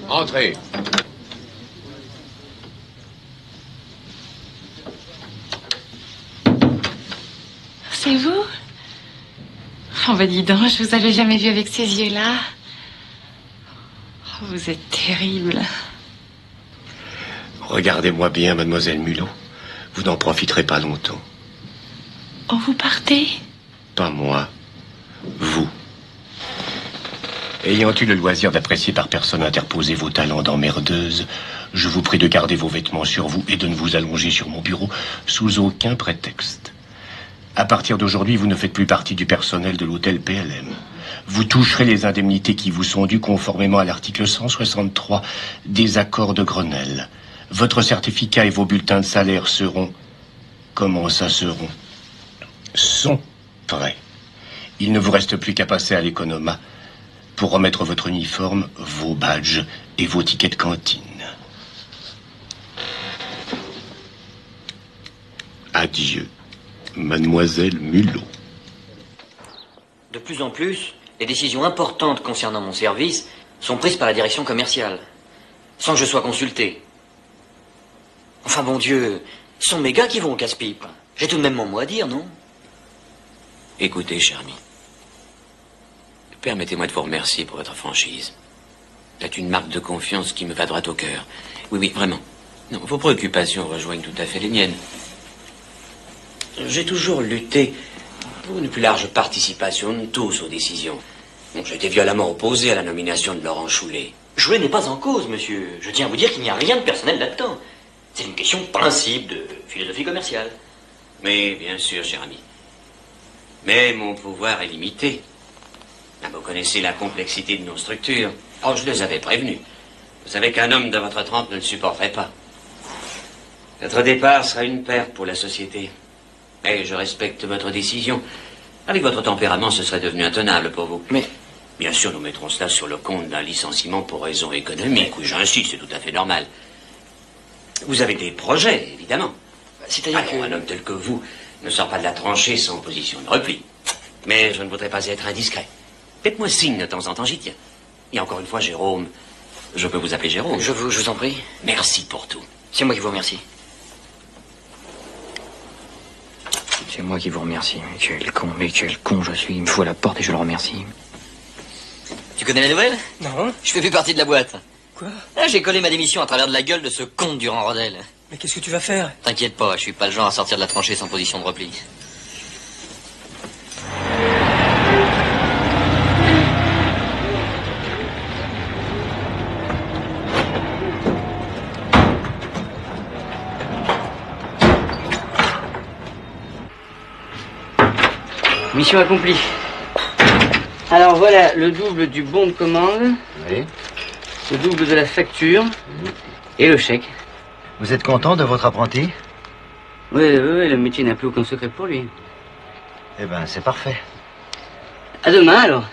Entrez. C'est vous? Oh, bah dis donc, je vous avais jamais vu avec ces yeux-là. Oh, vous êtes terrible. Regardez-moi bien, mademoiselle Mulot. Vous n'en profiterez pas longtemps. Oh, vous partez? Pas moi. Vous. Ayant eu le loisir d'apprécier par personne interposée vos talents d'emmerdeuse, je vous prie de garder vos vêtements sur vous et de ne vous allonger sur mon bureau sous aucun prétexte. À partir d'aujourd'hui, vous ne faites plus partie du personnel de l'hôtel PLM. Vous toucherez les indemnités qui vous sont dues conformément à l'article 163 des accords de Grenelle. Votre certificat et vos bulletins de salaire seront... Comment ça seront? Sont prêts. Il ne vous reste plus qu'à passer à l'économat pour remettre votre uniforme, vos badges et vos tickets de cantine. Adieu, mademoiselle Mulot. De plus en plus, les décisions importantes concernant mon service sont prises par la direction commerciale, sans que je sois consulté. Enfin, bon Dieu, ce sont mes gars qui vont au casse-pipe. J'ai tout de même mon mot à dire, non? Écoutez, cher ami, permettez-moi de vous remercier pour votre franchise. C'est une marque de confiance qui me va droit au cœur. Oui, oui, vraiment. Non, vos préoccupations rejoignent tout à fait les miennes. J'ai toujours lutté pour une plus large participation de tous aux décisions. Bon, j'ai été violemment opposé à la nomination de Laurent Choulet. Choulet n'est pas en cause, monsieur. Je tiens à vous dire qu'il n'y a rien de personnel là-dedans. C'est une question de principe, de philosophie commerciale. Mais, bien sûr, cher ami. Mais mon pouvoir est limité. Ah, vous connaissez la complexité de nos structures. Oh, je les avais prévenus. Vous savez qu'un homme de votre trempe ne le supporterait pas. Votre départ sera une perte pour la société. Et je respecte votre décision. Avec votre tempérament, ce serait devenu intenable pour vous. Mais... Bien sûr, nous mettrons cela sur le compte d'un licenciement pour raison économique. Oui, j'insiste, c'est tout à fait normal. Vous avez des projets, évidemment. C'est-à-dire que... Un homme tel que vous ne sort pas de la tranchée sans position de repli. Mais je ne voudrais pas être indiscret. Faites-moi signe de temps en temps, j'y tiens. Et encore une fois, Jérôme, je peux vous appeler Jérôme. Je vous en prie. Merci pour tout. C'est moi qui vous remercie. C'est moi qui vous remercie. Mais quel con je suis. Il me faut à la porte et je le remercie. Tu connais la nouvelle? Non. Je fais plus partie de la boîte. Quoi? Ah, j'ai collé ma démission à travers de la gueule de ce con Durand Rodel. Mais qu'est-ce que tu vas faire? T'inquiète pas, je suis pas le genre à sortir de la tranchée sans position de repli. Mission accomplie. Alors voilà le double du bon de commande. Oui. Le double de la facture. Et le chèque. Vous êtes content de votre apprenti? Oui, le métier n'a plus aucun secret pour lui. Eh ben, c'est parfait. À demain alors.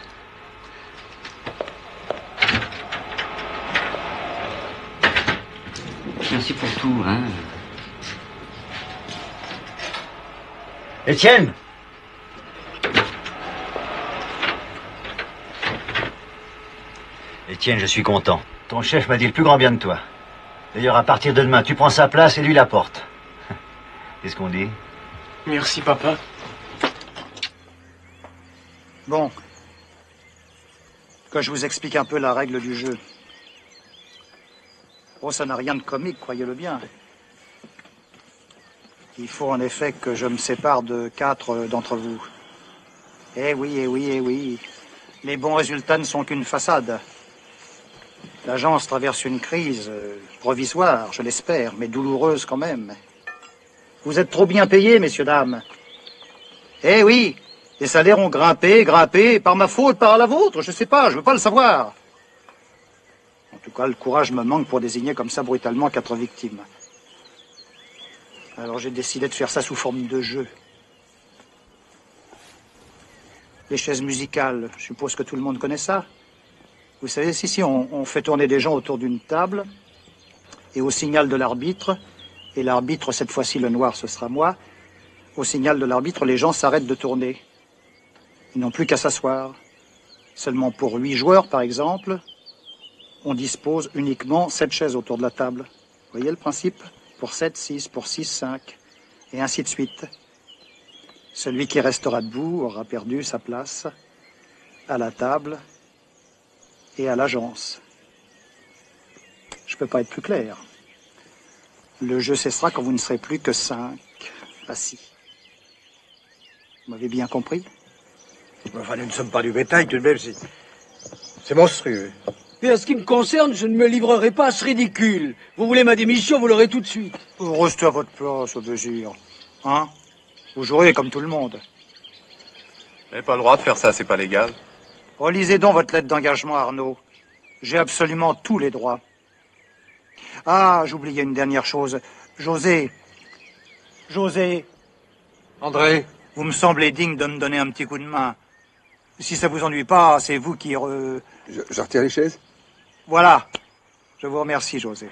Merci pour tout, hein. Étienne! Étienne, je suis content. Ton chef m'a dit le plus grand bien de toi. D'ailleurs, à partir de demain, tu prends sa place et lui la porte. Qu'est-ce qu'on dit? Merci, papa. Bon. Que je vous explique un peu la règle du jeu. Oh, ça n'a rien de comique, croyez-le bien. Il faut en effet que je me sépare de 4 d'entre vous. Eh oui, eh oui, eh oui. Les bons résultats ne sont qu'une façade. L'agence traverse une crise provisoire, je l'espère, mais douloureuse quand même. Vous êtes trop bien payés, messieurs, dames. Eh oui, les salaires ont grimpé, par ma faute, par la vôtre, je sais pas, je veux pas le savoir. En tout cas, le courage me manque pour désigner comme ça brutalement 4 victimes. Alors j'ai décidé de faire ça sous forme de jeu. Les chaises musicales, je suppose que tout le monde connaît ça. Vous savez, si on fait tourner des gens autour d'une table, et au signal de l'arbitre, et l'arbitre, cette fois-ci le noir, ce sera moi, au signal de l'arbitre, les gens s'arrêtent de tourner. Ils n'ont plus qu'à s'asseoir. Seulement pour 8 joueurs, par exemple, on dispose uniquement 7 chaises autour de la table. Vous voyez le principe? Pour 7, 6, pour 6, 5, et ainsi de suite. Celui qui restera debout aura perdu sa place à la table et à l'agence. Je ne peux pas être plus clair. Le jeu cessera quand vous ne serez plus que 5 assis. Vous m'avez bien compris? Enfin, nous ne sommes pas du bétail, tout de même, c'est monstrueux. Et en ce qui me concerne, je ne me livrerai pas à ce ridicule. Vous voulez ma démission, vous l'aurez tout de suite. Restez à votre place, au mesure. Hein? Vous jouerez comme tout le monde. Vous n'avez pas le droit de faire ça, c'est pas légal. Relisez donc votre lettre d'engagement, Arnaud. J'ai absolument tous les droits. Ah, j'oubliais une dernière chose. José. André. Vous me semblez digne de me donner un petit coup de main. Si ça vous ennuie pas, c'est vous qui... Je retire les chaises? Voilà. Je vous remercie, José.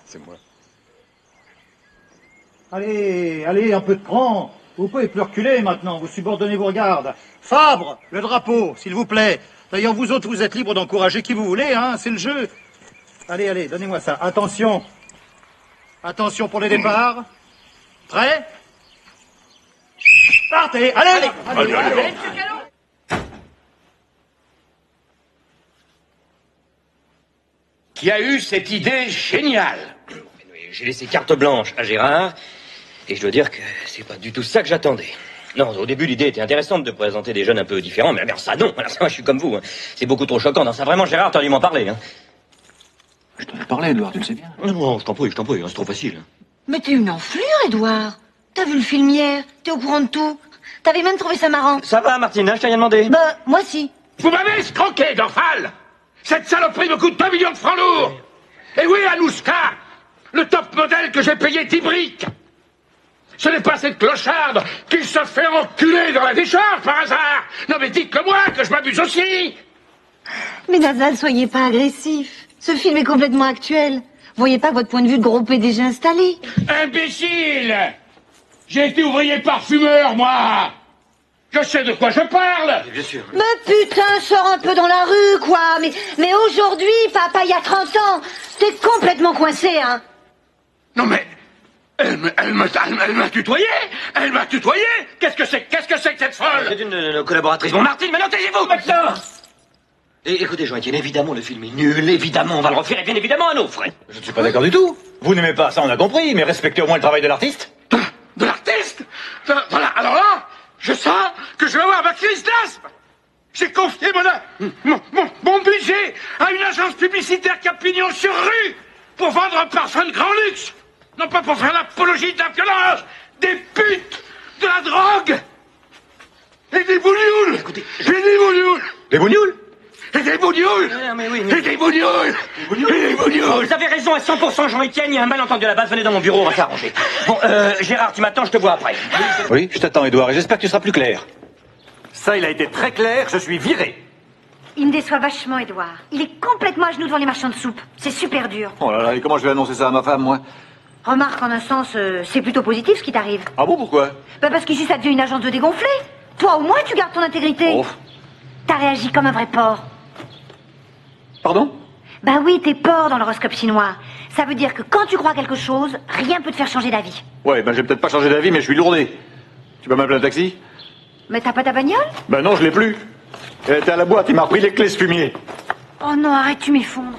C'est moi. Allez, un peu de cran. Vous pouvez plus reculer maintenant, vous subordonnez vos gardes. Fabre, le drapeau, s'il vous plaît. D'ailleurs, vous autres, vous êtes libres d'encourager qui vous voulez, hein, c'est le jeu. Allez, donnez-moi ça. Attention. Attention pour les départs. Prêt? Partez, allez. Qui a eu cette idée géniale? J'ai laissé carte blanche à Gérard, et je dois dire que c'est pas du tout ça que j'attendais. Non, au début, l'idée était intéressante de présenter des jeunes un peu différents, mais alors ça, non. Alors ça, moi, je suis comme vous. Hein. C'est beaucoup trop choquant. Non, ça, vraiment, Gérard, t'aurais dû m'en parler. Hein. Je t'en ai parlé, Edouard, tu le sais bien. Non, je t'en prie, c'est trop facile. Mais t'es une enflure, Edouard. T'as vu le film hier, t'es au courant de tout. T'avais même trouvé ça marrant. Ça va, Martine, hein, je t'ai rien demandé. Bah, moi si. Vous m'avez escroqué, Dorfal. Cette saloperie me coûte 2 millions de francs lourds. Et oui, Anouska, le top modèle que j'ai payé 10 briques. Ce n'est pas cette clocharde qui se fait enculer dans la décharge par hasard. Non mais dites-le moi que je m'abuse aussi. Mais Nazal, soyez pas agressif. Ce film est complètement actuel. Voyez pas que votre point de vue de groupe est déjà installé. Imbécile! J'ai été ouvrier parfumeur, moi. Je sais de quoi je parle. Bien sûr. Mais putain, sors un peu dans la rue, quoi. Mais aujourd'hui, papa, il y a 30 ans, t'es complètement coincé, hein. Non mais... Elle m'a tutoyé. Elle m'a tutoyé. Qu'est-ce que c'est que cette folle? C'est une de nos collaboratrices. Bon, Martine, maintenant taisez-vous, maintenant. Et écoutez, Jean-Étienne, évidemment, le film est nul. Évidemment, on va le refaire, et bien évidemment, à nos frais. Je ne suis pas d'accord du tout. Vous n'aimez pas ça, on a compris, mais respectez au moins le travail de l'artiste. De l'artiste? Voilà, alors là, je sens que je vais avoir ma crise d'asthme. J'ai confié mon budget à une agence publicitaire qui a pignon sur rue pour vendre un parfum de grand luxe. Non pas pour faire l'apologie de la violence, des putes, de la drogue et des bougnoules. Écoutez, et des bougnoules. Des bougnoules? Et des bougnoules. Et des bougnoules. Et des bougnoules. Vous avez raison à 100%, Jean-Étienne, il y a un malentendu à la base, venez dans mon bureau, on va s'arranger. Bon, Gérard, tu m'attends, je te vois après. Oui, je t'attends, Edouard, et j'espère que tu seras plus clair. Ça, il a été très clair, je suis viré. Il me déçoit vachement, Edouard. Il est complètement à genoux devant les marchands de soupe. C'est super dur. Oh là là, et comment je vais annoncer ça à ma femme, moi? Remarque, en un sens, c'est plutôt positif ce qui t'arrive. Ah bon, pourquoi? Bah parce qu'ici, ça devient une agence de dégonflé. Toi, au moins, tu gardes ton intégrité. Oh. T'as réagi comme un vrai porc. Pardon? Bah oui, t'es porc dans l'horoscope chinois. Ça veut dire que quand tu crois quelque chose, rien peut te faire changer d'avis. Ouais, ben j'ai peut-être pas changé d'avis, mais je suis lourdé. Tu peux m'appeler un taxi? Mais t'as pas ta bagnole? Ben non, je l'ai plus. Elle était à la boîte, il m'a repris les clés, ce fumier. Oh non, arrête, tu m'effondres.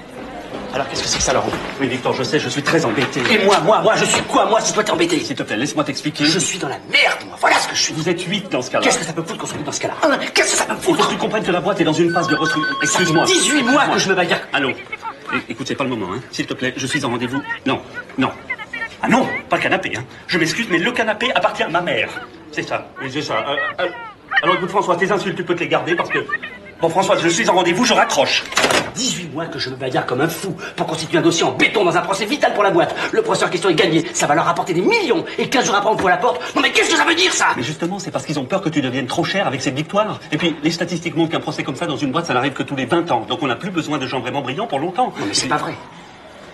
Alors, qu'est-ce que c'est que ça, Laurent? Oui, Victor, je sais, je suis très embêté. Et moi, je suis quoi? Moi, si toi t'es embêté. S'il te plaît, laisse-moi t'expliquer. Je suis dans la merde, moi. Voilà ce que je suis. Vous êtes 8 dans ce cas-là. Qu'est-ce que ça peut foutre qu'on soit dans ce cas-là? Qu'est-ce que ça peut me Il faut foutre? que tu comprennes que la boîte est dans une phase de restructuration. Excuse-moi. 18 mois que je me bagarre. Allô? Écoute, c'est pas le moment, hein. S'il te plaît, je suis en rendez-vous. Non. Ah non, pas le canapé, hein. Je m'excuse, mais le canapé appartient à ma mère. C'est ça. Oui, c'est ça. Alors écoute, François, tes insultes, tu peux te les garder parce que... Bon, François, je suis en rendez-vous, je raccroche. 18 mois que je me bagarre comme un fou pour constituer un dossier en béton dans un procès vital pour la boîte. Le procès en question est gagné, ça va leur rapporter des millions. Et 15 jours après, on ouvre la porte. Non mais qu'est-ce que ça veut dire, ça? Mais justement, c'est parce qu'ils ont peur que tu deviennes trop cher avec cette victoire. Et puis, les statistiques montrent qu'un procès comme ça dans une boîte, ça n'arrive que tous les 20 ans. Donc on n'a plus besoin de gens vraiment brillants pour longtemps. Non mais c'est pas vrai.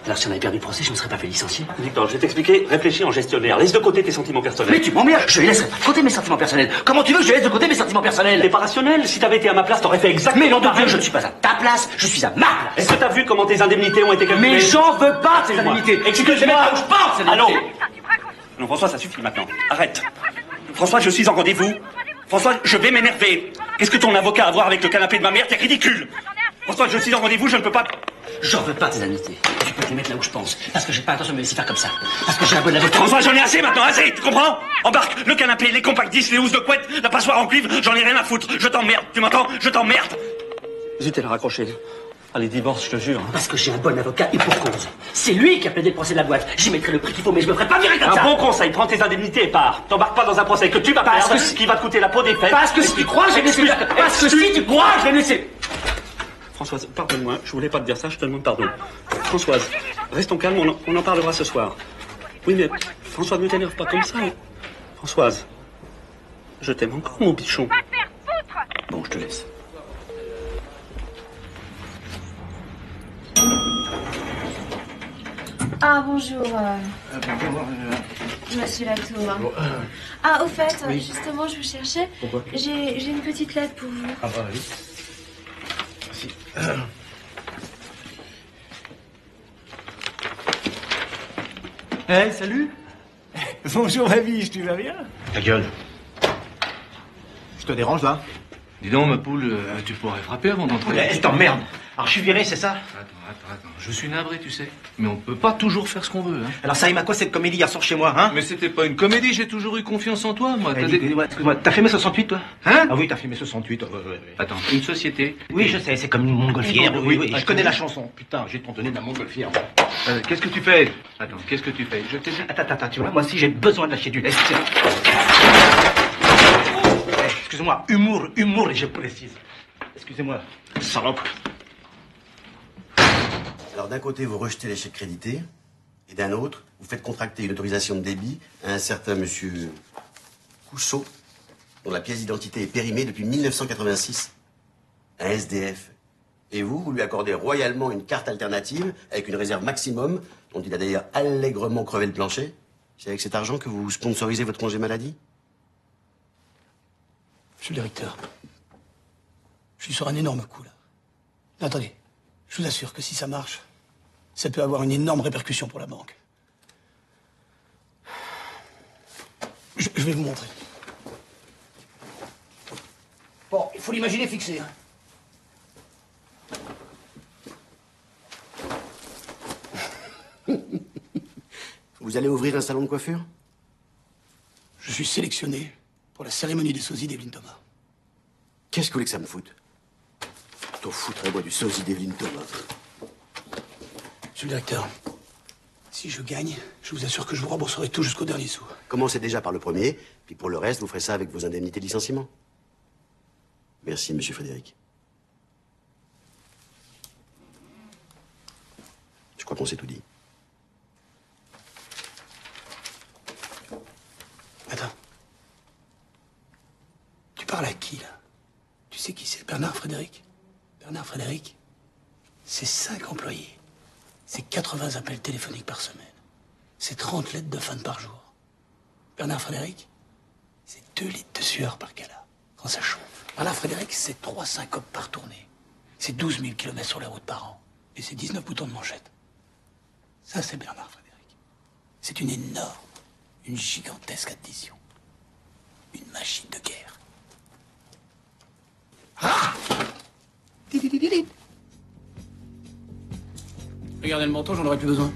Alors si on avait perdu le procès, je ne me serais pas fait licencier. Victor, je vais t'expliquer. Réfléchis en gestionnaire. Laisse de côté tes sentiments personnels. Mais tu m'emmerdes. Je laisserai pas de côté mes sentiments personnels. Comment tu veux que je laisse de côté mes sentiments personnels? T'es pas rationnel. Si t'avais été à ma place, t'aurais fait exactement Mais non de pareil. Dieu, je ne suis pas à ta place. Je suis à ma place. Est-ce que t'as vu comment tes indemnités ont été calculées? Mais j'en veux pas de ces indemnités. Excuse-moi. Je je pense, ces Allons. indemnités. Non, François, ça suffit maintenant. Arrête. François, je suis en rendez-vous. François, je vais m'énerver. Qu'est-ce que ton avocat a à voir avec le canapé de ma mère? T'es ridicule. François, je suis en rendez-vous, je ne peux pas... J'en veux pas tes indemnités. Tu peux te les mettre là où je pense. Parce que j'ai pas l'intention de me laisser faire comme ça. Parce que j'ai un bon avocat. François, j'en ai assez maintenant, assez, tu comprends? Embarque le canapé, les compacts 10, les housses de couette, la passoire en cuivre, j'en ai rien à foutre. Je t'emmerde, tu m'entends? Je t'emmerde. Zut, elle a raccroché. Allez, divorce, je te jure. Parce que j'ai un bon avocat et pour cause. C'est lui qui a plaidé le procès de la boîte. J'y mettrai le prix qu'il faut, mais je me ferai pas virer comme ça. Un bon conseil, prends tes indemnités et pars. T'embarques pas dans un procès que tu vas perdre, qui va te coûter la peau des fesses. Parce que si tu crois, je vais laisser. Parce que si tu crois, je vais laisser. Françoise, pardonne-moi, je voulais pas te dire ça, je te demande pardon. Françoise, restons calmes, on en parlera ce soir. Oui, mais Françoise, ne t'énerve pas comme ça. Françoise, je t'aime encore, mon bichon. Bon, je te laisse. Ah, bonjour. Monsieur Latour. Ah, au fait, oui. justement, je vous cherchais. Pourquoi? J'ai une petite lettre pour vous. Ah bah oui. Merci. Salut. Bonjour, ma biche, tu vas bien? Ta gueule. Je te dérange, là? Dis donc, ma poule, tu pourrais frapper avant d'entrer. Elle t'emmerde. Alors, je suis viré, c'est ça? Attends. Je suis navré, tu sais. Mais on peut pas toujours faire ce qu'on veut, hein. Alors, ça rime à quoi cette comédie hier soir chez moi, hein? Mais c'était pas une comédie, j'ai toujours eu confiance en toi, moi. Excuse-moi, t'as fait mes 68, toi? Hein? Ah oui, t'as fait mes 68. Ouais. Attends, une société. Oui, je sais, c'est comme une montgolfière. Oui, je connais la chanson. Putain, j'ai t'en donné de la montgolfière. Qu'est-ce que tu fais? Attends, qu'est-ce que tu fais? Je t'ai dit. Attends, tu vois, moi aussi j'ai besoin de lâcher du lest. Excuse-moi, humour, et je précise. Excusez-moi, salope. Alors d'un côté, vous rejetez les chèques crédités, et d'un autre, vous faites contracter une autorisation de débit à un certain monsieur Cousseau, dont la pièce d'identité est périmée depuis 1986. Un SDF. Et vous lui accordez royalement une carte alternative avec une réserve maximum, dont il a d'ailleurs allègrement crevé le plancher. C'est avec cet argent que vous sponsorisez votre congé maladie? Monsieur le directeur, je suis sur un énorme coup, là. Attendez, je vous assure que si ça marche, ça peut avoir une énorme répercussion pour la banque. Je vais vous montrer. Bon, il faut l'imaginer fixé, hein. Vous allez ouvrir un salon de coiffure? Je suis sélectionné pour la cérémonie des sosies d'Evelyn Thomas. Qu'est-ce que vous voulez que ça me foute? T'en foutrais, moi, du sosie d'Evelyn Thomas. Monsieur le directeur, si je gagne, je vous assure que je vous rembourserai tout jusqu'au dernier sou. Commencez déjà par le premier, puis pour le reste, vous ferez ça avec vos indemnités de licenciement. Merci, monsieur Frédéric. Je crois qu'on s'est tout dit. Attends. Tu parles à qui, là? Tu sais qui c'est? Bernard Frédéric? Bernard Frédéric, c'est 5 employés. C'est 80 appels téléphoniques par semaine. C'est 30 lettres de fan par jour. Bernard Frédéric, c'est 2 litres de sueur par gala, quand ça chauffe. Bernard Frédéric, c'est 3 syncopes par tournée. C'est 12 000 km sur la route par an. Et c'est 19 boutons de manchette. Ça, c'est Bernard Frédéric. C'est une énorme, une gigantesque addition. Une machine de guerre. Ah! Regardez le manteau, j'en aurais plus besoin.